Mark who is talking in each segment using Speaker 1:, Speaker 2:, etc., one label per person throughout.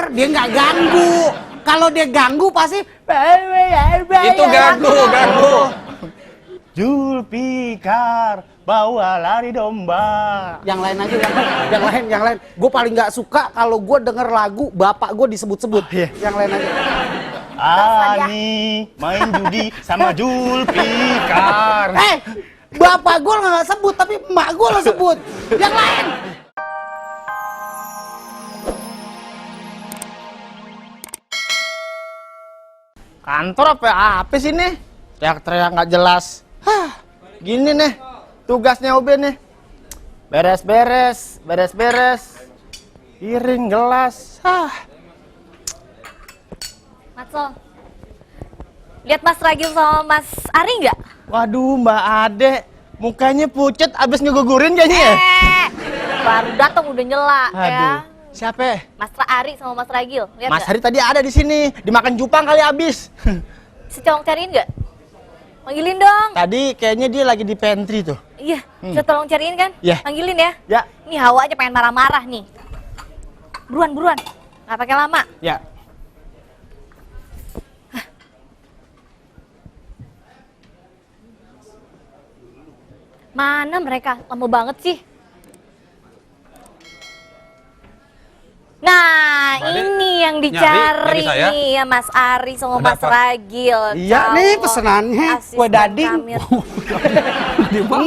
Speaker 1: denger, dia nggak ganggu. Kalau dia ganggu pasti
Speaker 2: Itu ganggu.
Speaker 3: Julfikar, bawa lari domba.
Speaker 1: Yang lain aja, yang lain. Gue paling nggak suka kalau gue denger lagu bapak gue disebut-sebut. Yang lain aja.
Speaker 3: Ani main judi sama Julfikar.
Speaker 1: Bapak gue nggak sebut, tapi emak gue lo sebut. Yang lain.
Speaker 3: Kantor apa sih nih? Teriak-teriak nggak jelas. Gini nih, tugasnya OB nih. Beres-beres. Piring, gelas.
Speaker 4: Matso, lihat Mas Ragil sama Mas Ari nggak?
Speaker 3: Waduh, Mbak Ade, mukanya pucet abis ngegugurin kayaknya ya?
Speaker 4: Baru datang udah nyela ya.
Speaker 3: Siapa?
Speaker 4: Mas Ari sama Mas Ragil, lihat
Speaker 3: Mas
Speaker 4: nggak?
Speaker 3: Hari tadi ada di sini, dimakan cupang kali abis.
Speaker 4: Si Colong cariin nggak? Panggilin dong.
Speaker 3: Tadi kayaknya dia lagi di pantry tuh.
Speaker 4: Iya, bisa tolong cariin kan?
Speaker 3: Iya.
Speaker 4: Panggilin ya.
Speaker 3: Ya.
Speaker 4: Nih Hawa aja pengen marah-marah nih. Buruan. Nggak pakai lama.
Speaker 3: Ya.
Speaker 4: Mana mereka? Lama banget sih. Nah,
Speaker 2: Mbak Ade,
Speaker 4: ini yang
Speaker 2: nyari
Speaker 4: dicari
Speaker 2: saya?
Speaker 4: nih ya Mas Ari sama
Speaker 2: Ada
Speaker 4: Mas
Speaker 2: apa?
Speaker 4: Ragil.
Speaker 1: Iya nih
Speaker 4: Calon
Speaker 1: pesenannya,
Speaker 4: asisten
Speaker 1: kue dading.
Speaker 4: Kamil.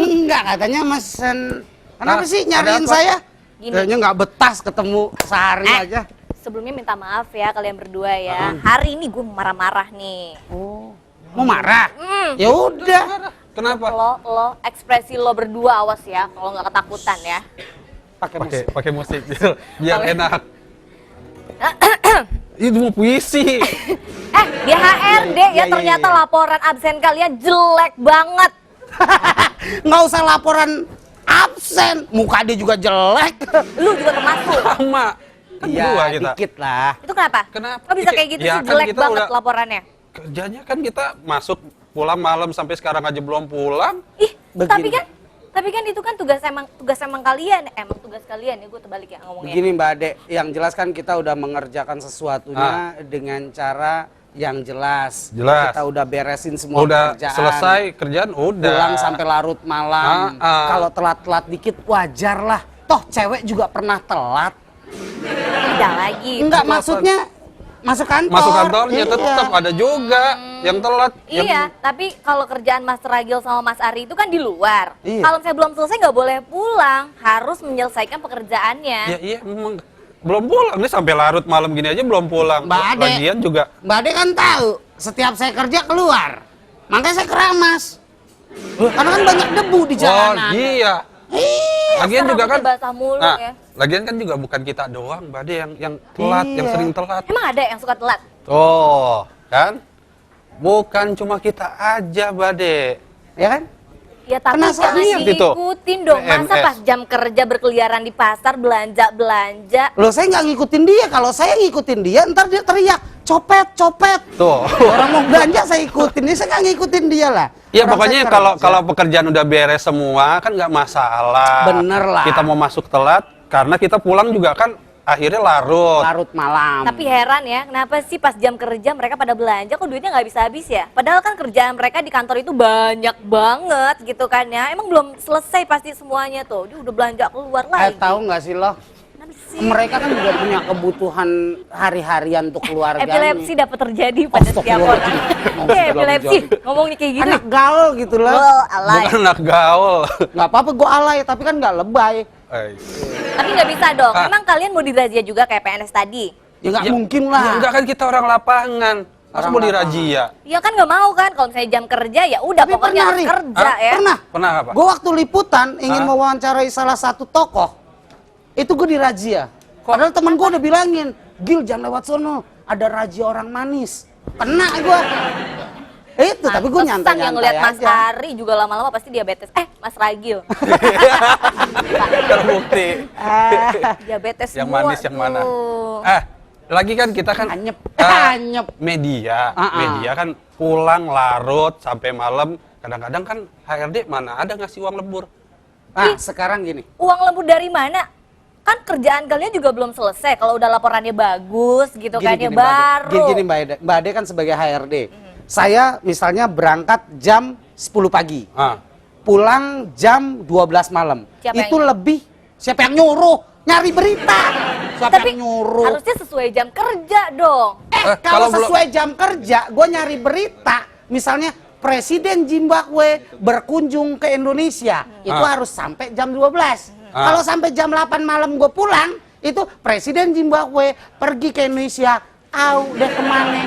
Speaker 1: Enggak, katanya mesen. Kenapa
Speaker 2: Nah,
Speaker 1: sih
Speaker 2: ada
Speaker 1: nyariin
Speaker 2: apa?
Speaker 1: saya?
Speaker 4: Gini.
Speaker 1: Kayaknya nggak betas ketemu sehari aja.
Speaker 4: Sebelumnya minta maaf ya kalian berdua ya. Hari ini gue marah-marah nih.
Speaker 1: Mau marah? Ya udah.
Speaker 2: Kenapa?
Speaker 4: Lo ekspresi lo berdua awas ya kalau nggak ketakutan ya.
Speaker 2: Pakai musik biar enak. Itu mau puisi.
Speaker 4: Di HRD ya ternyata laporan absen kalian jelek banget.
Speaker 1: Nggak usah laporan absen, muka dia juga jelek.
Speaker 4: Lu juga termasuk.
Speaker 2: Sama. Kan dua kita.
Speaker 1: dikit lah.
Speaker 4: Itu kenapa?
Speaker 2: Kenapa?
Speaker 4: Kok bisa kayak gitu
Speaker 2: Ya,
Speaker 4: sih
Speaker 2: kan
Speaker 4: jelek
Speaker 2: kita
Speaker 4: banget
Speaker 2: udah-
Speaker 4: laporannya?
Speaker 2: Kerjanya kan kita masuk pulang malam sampai sekarang aja belum pulang.
Speaker 4: Ih,
Speaker 1: Begini.
Speaker 4: tapi kan itu kan tugas emang kalian. Emang tugas kalian ya, gue terbalik ya ngomongnya.
Speaker 1: Begini Mbak Ade, yang jelas kan kita udah mengerjakan sesuatunya dengan cara yang jelas.
Speaker 2: Jelas.
Speaker 1: Kita udah beresin semua
Speaker 2: Udah
Speaker 1: pekerjaan.
Speaker 2: selesai kerjaan udah.
Speaker 1: Pulang sampai larut malam. Kalau telat-telat dikit wajar lah. Toh cewek juga pernah telat.
Speaker 4: Tidak lagi.
Speaker 1: Enggak,
Speaker 2: Telat.
Speaker 1: maksudnya masuk kantor.
Speaker 2: Masuk kantornya
Speaker 1: Iya.
Speaker 2: tetap ada juga yang telat.
Speaker 4: Iya, tapi kalau kerjaan Mas Ragil sama Mas Ari itu kan di luar.
Speaker 1: Iya.
Speaker 4: Kalau saya belum selesai nggak boleh pulang, harus menyelesaikan pekerjaannya.
Speaker 2: Ya iya memang belum pulang nih sampai larut malam gini aja belum pulang.
Speaker 1: Mbak Ade.
Speaker 2: Lagian juga
Speaker 1: Mbak Ade kan tahu, setiap saya kerja keluar. Makanya saya keramas. Karena kan banyak debu di jalanan.
Speaker 2: iya. Lagian
Speaker 4: Masa
Speaker 2: juga kan
Speaker 4: rambutnya basah mulu ya?
Speaker 2: lagian kan juga bukan kita doang, Mbak Ade yang telat, yang sering telat.
Speaker 4: Emang ada yang suka telat?
Speaker 2: Tuh, kan? Bukan cuma kita aja, Mbak Ade.
Speaker 1: Ya kan?
Speaker 4: Ya tapi
Speaker 1: Kena
Speaker 4: jangan
Speaker 2: lihat itu.
Speaker 4: diikutin dong. Masa
Speaker 2: PMS.
Speaker 4: pas jam kerja berkeliaran di pasar belanja.
Speaker 1: Loh saya nggak ngikutin dia. Kalau saya ngikutin dia, ntar dia teriak, copet.
Speaker 2: Tuh.
Speaker 1: Orang mau belanja saya ikutin. Ini saya nggak ngikutin dia lah.
Speaker 2: Ya
Speaker 1: Orang
Speaker 2: pokoknya
Speaker 1: saya
Speaker 2: kalau
Speaker 1: kerja.
Speaker 2: kalau pekerjaan udah beres semua kan nggak masalah.
Speaker 1: Bener lah.
Speaker 2: Kita mau masuk telat karena kita pulang juga kan akhirnya larut.
Speaker 1: larut malam.
Speaker 4: Tapi heran ya, kenapa sih pas jam kerja mereka pada belanja kok duitnya nggak bisa habis ya? Padahal kan kerjaan mereka di kantor itu banyak banget gitu kan ya. Emang belum selesai pasti semuanya tuh. Dia udah belanja keluar lagi.
Speaker 1: tahu nggak sih lo?
Speaker 4: Kenapa sih?
Speaker 1: Mereka kan juga punya kebutuhan hari-harian untuk keluarga.
Speaker 4: Epilepsi dapat terjadi pada setiap orang. Iya, epilepsi. Ngomongnya kayak gitu.
Speaker 1: Anak gaul gitu loh.
Speaker 4: Oh, alay.
Speaker 2: Bukan anak gaul.
Speaker 1: Nggak apa-apa gue alay, tapi kan nggak lebay.
Speaker 4: Tapi nggak bisa dong.
Speaker 2: Ah.
Speaker 4: Emang kalian mau dirazia juga kayak PNS tadi?
Speaker 1: Ya nggak
Speaker 2: Ya,
Speaker 1: mungkin
Speaker 2: Ya
Speaker 1: lah.
Speaker 2: enggak kan kita orang lapangan. Masa
Speaker 1: Orang
Speaker 2: mau
Speaker 1: lapangan.
Speaker 2: dirazia?
Speaker 4: Ya kan nggak mau kan kalau misalnya jam kerja ya udah
Speaker 1: Tapi
Speaker 4: pokoknya
Speaker 1: pernah,
Speaker 4: harus
Speaker 1: Ri.
Speaker 4: kerja
Speaker 2: Hah?
Speaker 4: ya.
Speaker 1: Pernah.
Speaker 2: Pernah apa?
Speaker 1: Gue waktu liputan ingin
Speaker 2: Hah?
Speaker 1: mewawancarai salah satu tokoh. Itu gue dirazia. Padahal temen gue udah bilangin, Gil jangan lewat sono, ada razia orang manis. Kena gue. Itu, tapi gue
Speaker 4: Pantesan yang
Speaker 1: nyantai-nyantai
Speaker 4: ngeliat Mas
Speaker 1: aja.
Speaker 4: Ari juga lama-lama pasti diabetes. Mas Ragil.
Speaker 2: Terbukti.
Speaker 4: Diabetes
Speaker 2: Yang
Speaker 4: semua
Speaker 2: manis yang mana?
Speaker 4: tuh.
Speaker 2: Lagi kan kita kan
Speaker 1: Anyep.
Speaker 2: ah,
Speaker 1: Anyep.
Speaker 2: media,
Speaker 1: Ah.
Speaker 2: media kan pulang larut sampai malam. Kadang-kadang kan HRD mana ada ngasih uang lembur.
Speaker 1: Nah, sekarang gini.
Speaker 4: Uang lembur dari mana? kan kerjaan kalian juga belum selesai. Kalau udah laporannya bagus gitu kan ya baru.
Speaker 1: Gini Mbak Ade kan sebagai HRD. Saya misalnya berangkat jam 10 pagi. Pulang jam 12 malam. Siapa yang nyuruh? Nyari berita. Siapa
Speaker 4: Tapi
Speaker 1: yang nyuruh?
Speaker 4: harusnya sesuai jam kerja dong.
Speaker 1: Kalau sesuai jam kerja, gue nyari berita. Misalnya Presiden Zimbabwe berkunjung ke Indonesia. Itu harus sampai jam 12. Kalau sampai jam 8 malam gue pulang, itu Presiden Zimbabwe pergi ke Indonesia. Deh kemana?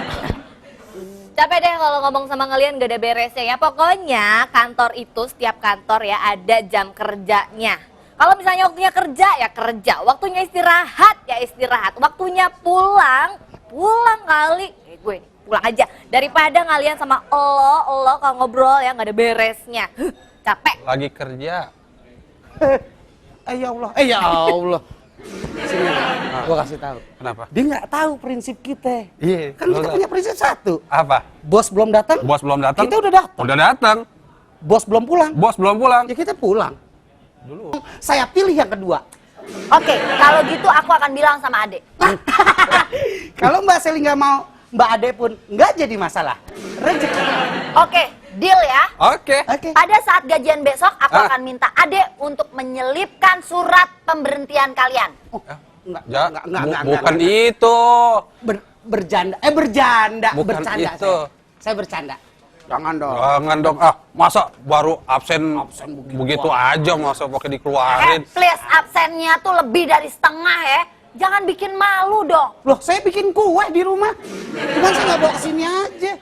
Speaker 4: Capek deh kalau ngomong sama kalian gak ada beresnya ya. Pokoknya kantor itu setiap kantor ya ada jam kerjanya. Kalau misalnya waktunya kerja ya kerja, waktunya istirahat ya istirahat, waktunya pulang kali. Gue nih, pulang aja daripada kalian sama lo kalau ngobrol ya nggak ada beresnya. Capek.
Speaker 2: Lagi kerja.
Speaker 1: Ya Allah. Sini, gua kasih tahu.
Speaker 2: Kenapa?
Speaker 1: Dia nggak tahu prinsip kita.
Speaker 2: Iya.
Speaker 1: Kan kita punya prinsip satu.
Speaker 2: Apa?
Speaker 1: Bos belum datang.
Speaker 2: Bos belum datang.
Speaker 1: Kita udah datang.
Speaker 2: Udah datang.
Speaker 1: Bos belum pulang.
Speaker 2: Bos belum pulang.
Speaker 1: Ya kita pulang.
Speaker 2: Dulu.
Speaker 1: Saya pilih yang kedua.
Speaker 5: Oke, kalau gitu aku akan bilang sama Ade.
Speaker 1: Kalau Mbak Seli nggak mau, Mbak Ade pun nggak jadi masalah. Rezeki.
Speaker 5: Oke, deal ya.
Speaker 2: Oke.
Speaker 5: Pada saat gajian besok, aku akan minta Ade untuk menyelipkan surat pemberhentian kalian.
Speaker 1: Enggak.
Speaker 2: Bukan itu.
Speaker 1: Bercanda.
Speaker 2: Bukan
Speaker 1: Bercanda.
Speaker 2: itu.
Speaker 1: Saya bercanda. Jangan dong.
Speaker 2: Jangan dong. Masa baru absen begitu aja masa pakai dikeluarin.
Speaker 5: Please, absennya tuh lebih dari setengah ya. Jangan bikin malu dong.
Speaker 1: Loh, saya bikin kue di rumah. Cuman saya nggak bawa kesini aja.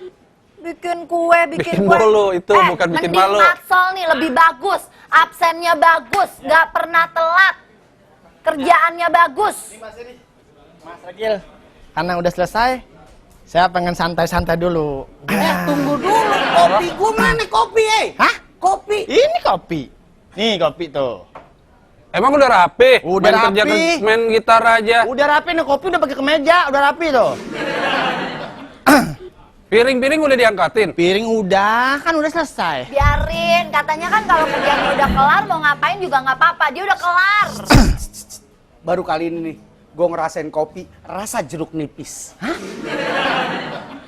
Speaker 5: Bikin kue.
Speaker 2: Bikin dulu, itu bukan bikin malu.
Speaker 5: Mending Matsol nih lebih bagus. Absennya bagus, nggak pernah telat. Kerjaannya bagus.
Speaker 3: Mas Agil, karena udah selesai, saya pengen santai-santai dulu.
Speaker 1: Tunggu dulu. Kopi gua mana kopi,
Speaker 3: Hah?
Speaker 1: Kopi.
Speaker 3: Ini kopi. Nih kopi tuh.
Speaker 2: Emang udah rapi?
Speaker 3: Udah
Speaker 2: main kerja
Speaker 3: rapi.
Speaker 2: main gitar aja.
Speaker 3: Udah rapi nih kopi udah pakai kemeja, udah rapi tuh.
Speaker 2: Piring-piring udah diangkatin.
Speaker 3: Piring udah, kan udah selesai.
Speaker 5: Biarin, katanya kan kalau kerjaannya udah kelar mau ngapain juga nggak apa-apa. Dia udah kelar.
Speaker 1: Baru kali ini nih, gue ngerasain kopi rasa jeruk nipis.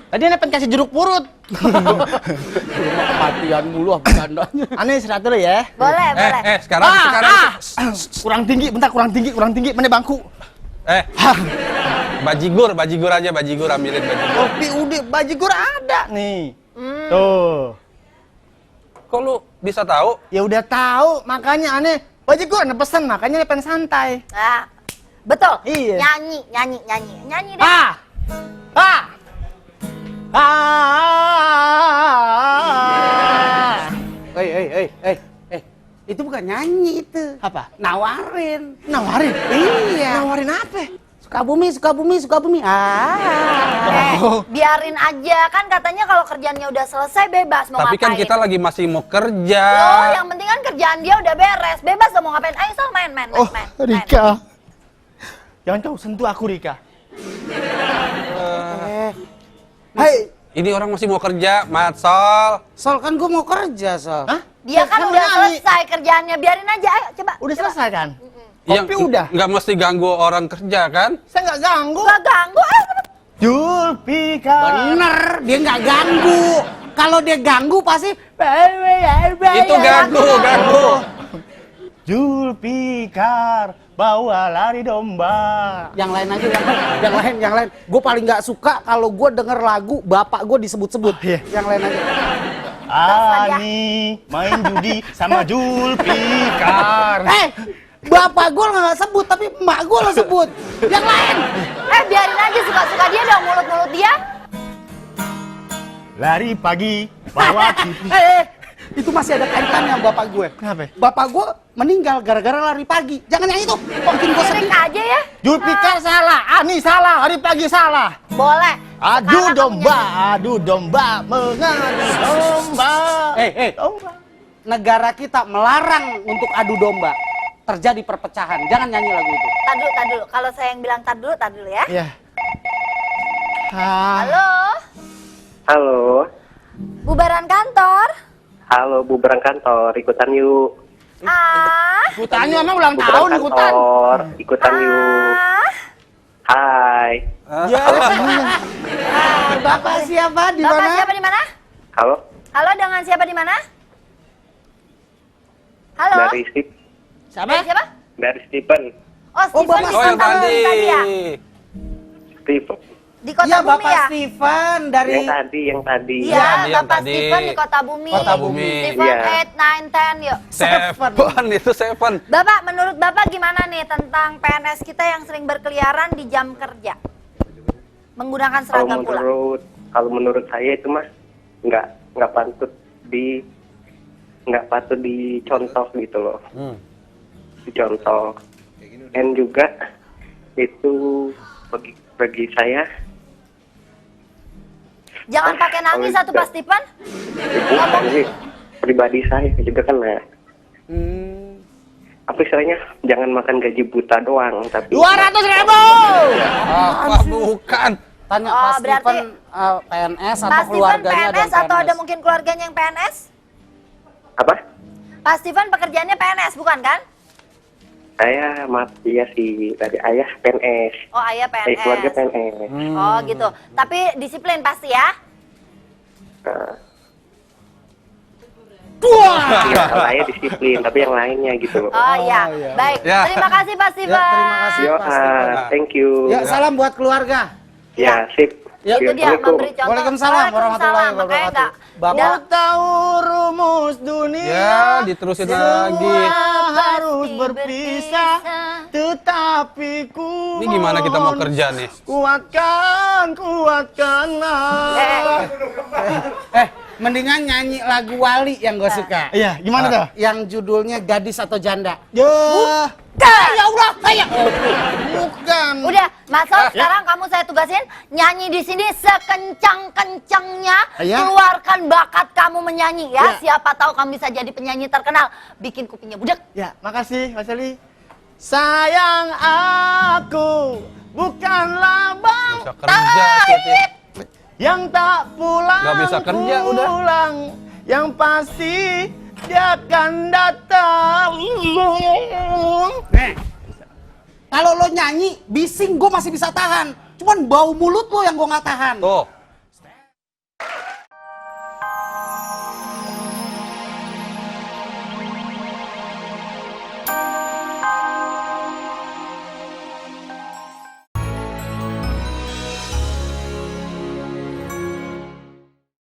Speaker 3: Tadi Anda pengen kasih jeruk purut.
Speaker 1: Kematian mulu bercandanya.
Speaker 3: Aneh istirahat dulu ya.
Speaker 5: Boleh.
Speaker 2: Sekarang.
Speaker 3: Kurang tinggi, bentar kurang tinggi. Mana bangku?
Speaker 2: Bajigur aja, ambilin bajigur.
Speaker 3: Kopi udah, bajigur ada nih. Tuh.
Speaker 2: Kok lu bisa tahu?
Speaker 3: Ya udah tahu, makanya aneh. Bajigur Anda pesen, makanya pengen santai.
Speaker 5: Nah, betul.
Speaker 3: Iya.
Speaker 5: Nyanyi deh.
Speaker 1: Itu bukan nyanyi itu.
Speaker 3: Apa?
Speaker 1: Nawarin.
Speaker 3: Nawarin?
Speaker 1: Iya.
Speaker 3: Nawarin apa?
Speaker 1: Sukabumi.
Speaker 5: Biarin aja, kan katanya kalau kerjaannya udah selesai bebas mau
Speaker 2: Tapi kan
Speaker 5: ngapain.
Speaker 2: kita lagi masih mau kerja.
Speaker 5: Loh, yang penting kan kerjaan dia udah beres. Bebas mau ngapain. Ayo Sal, main.
Speaker 3: Rika. Jangan kau sentuh aku, Rika.
Speaker 1: Hei,
Speaker 2: Ini orang masih mau kerja, Matsol.
Speaker 1: Sol kan gue mau kerja, Sol.
Speaker 3: Hah?
Speaker 5: Dia kan
Speaker 3: Kan
Speaker 5: udah
Speaker 3: nyanyi.
Speaker 5: selesai kerjaannya. Biarin aja, ayo coba.
Speaker 3: Udah selesai kan?
Speaker 2: Iya,
Speaker 3: Kopi udah.
Speaker 2: Nggak mesti ganggu orang kerja kan?
Speaker 3: Saya nggak ganggu.
Speaker 5: Gak ganggu, ayo.
Speaker 3: Julpika.
Speaker 1: Bener, dia nggak ganggu. Kalau dia ganggu pasti
Speaker 2: Itu ganggu.
Speaker 3: Julpikar, bawa lari domba.
Speaker 1: yang lain aja, yang lain. Gue paling nggak suka kalau gue denger lagu bapak gue disebut-sebut.
Speaker 3: Iya.
Speaker 1: Yang lain aja.
Speaker 3: Ani main judi sama Julpikar.
Speaker 1: Bapak gue nggak sebut, tapi emak gue lo sebut. Yang lain.
Speaker 5: Biarin aja suka-suka dia dong, mulut-mulut dia.
Speaker 3: Lari pagi, bawa TV.
Speaker 1: Itu masih ada kaitannya sama bapak gue.
Speaker 3: Kenapa?
Speaker 1: Bapak gue meninggal gara-gara lari pagi. Jangan yang itu, bikin gue sedih.
Speaker 5: Lirik aja ya.
Speaker 3: Julpikar salah, Ani salah, lari pagi salah.
Speaker 5: Boleh.
Speaker 3: Adu
Speaker 5: Sekarang
Speaker 3: domba, mengadu domba. Domba.
Speaker 1: Negara kita melarang untuk adu domba. Terjadi perpecahan. Jangan nyanyi lagu itu.
Speaker 5: Tar dulu. Kalau saya yang bilang tar dulu ya.
Speaker 3: Iya.
Speaker 5: Halo,
Speaker 6: Halo,
Speaker 5: bubaran kantor.
Speaker 6: halo bubaran kantor, ikutan yuk.
Speaker 3: Ikutannya emang ulang
Speaker 6: Pulang
Speaker 3: tahun ikutan.
Speaker 6: kantor, ikutan yuk. Hai.
Speaker 1: Ya. Bapak siapa di
Speaker 5: Bapak
Speaker 1: mana?
Speaker 5: siapa di mana?
Speaker 6: Halo,
Speaker 5: Halo, dengan siapa di mana? Halo?
Speaker 6: dari Steve,
Speaker 5: Dari siapa?
Speaker 6: dari Stephen.
Speaker 5: Oh, Steven
Speaker 1: Bapak
Speaker 5: di
Speaker 2: Oh, yang
Speaker 5: Kota
Speaker 2: tadi.
Speaker 5: Bumi tadi ya?
Speaker 6: Steve.
Speaker 5: Di Kota
Speaker 1: Iya,
Speaker 5: Bumi
Speaker 1: Bapak
Speaker 5: ya?
Speaker 1: Steven dari
Speaker 6: Yang tadi.
Speaker 5: Iya,
Speaker 2: tadi, yang
Speaker 5: Bapak
Speaker 2: tadi.
Speaker 5: Steven di Kota Bumi.
Speaker 2: Kota Bumi.
Speaker 5: Steven
Speaker 6: Iya.
Speaker 5: 8, 9, 10 yuk.
Speaker 2: Seven, itu Seven.
Speaker 5: Bapak, menurut Bapak gimana nih tentang PNS kita yang sering berkeliaran di jam kerja? Menggunakan seragam pula.
Speaker 6: Kalau menurut saya itu mah nggak patut dicontoh gitu loh. Dicontoh. Dan juga itu bagi saya
Speaker 5: Jangan pakai nangis
Speaker 6: kalau
Speaker 5: satu Pak Steven.
Speaker 6: ini pribadi saya juga kan ya. Apa istilahnya, jangan makan gaji buta doang, tapi
Speaker 3: 200.000.
Speaker 2: Apa bukan?
Speaker 1: Tanya
Speaker 5: Oh,
Speaker 1: Pak
Speaker 5: berarti-
Speaker 1: Steven PNS atau
Speaker 5: Pak Steven
Speaker 1: keluarganya ada
Speaker 5: PNS
Speaker 1: yang
Speaker 5: atau ada
Speaker 1: PNS?
Speaker 5: mungkin keluarganya yang PNS?
Speaker 6: apa?
Speaker 5: Pak Steven pekerjaannya PNS bukan kan?
Speaker 6: Saya maaf dia sih dari ayah PNS,
Speaker 5: Oh, ayah
Speaker 6: dari keluarga
Speaker 5: PNS.
Speaker 6: PNS.
Speaker 5: Oh, gitu. Tapi disiplin pasti ya?
Speaker 6: Nah. Ya, kalau ayah disiplin, tapi yang lainnya gitu loh.
Speaker 5: Oh, iya. Baik.
Speaker 2: Ya.
Speaker 5: Terima kasih Pak Steven.
Speaker 1: Ya, terima kasih.
Speaker 6: Yo,
Speaker 1: Pak Steven.
Speaker 6: thank you.
Speaker 1: Ya, salam buat keluarga.
Speaker 6: Ya, sip.
Speaker 1: Ya,
Speaker 5: Itu dia memberi contoh.
Speaker 1: Waalaikumsalam warahmatullahi
Speaker 5: Makanya
Speaker 1: wabarakatuh.
Speaker 5: nggak-
Speaker 1: Bapak-
Speaker 5: dalam-
Speaker 3: Tahu rumus dunia.
Speaker 2: Ya, diterusin lagi.
Speaker 3: Semua harus berpisah, tetapi ku
Speaker 2: Ini gimana kita mau kerja nih?
Speaker 3: kuatkanlah.
Speaker 1: Mendingan nyanyi lagu Wali yang gue suka.
Speaker 3: Iya, gimana tuh?
Speaker 1: Yang judulnya Gadis atau Janda.
Speaker 3: Ya,
Speaker 1: Ya Allah, saya.
Speaker 3: bukan.
Speaker 5: Udah, Mas Sol, sekarang kamu saya tugasin nyanyi di sini sekencang-kencangnya.
Speaker 3: Ya.
Speaker 5: Keluarkan bakat kamu menyanyi ya.
Speaker 3: Ya.
Speaker 5: Siapa tahu kamu bisa jadi penyanyi terkenal. Bikin kupingnya budek.
Speaker 3: Ya, makasih Mas Ali. Sayang aku bukanlah bang
Speaker 2: Bisa kerja, Siti.
Speaker 3: yang tak pulang.
Speaker 2: Nggak bisa kerja, udah.
Speaker 3: pulang. Yang pasti dia akan datang.
Speaker 1: Nih, kalau lo nyanyi, bising gue masih bisa tahan. Cuman bau mulut lo yang gue nggak tahan.
Speaker 2: Tuh.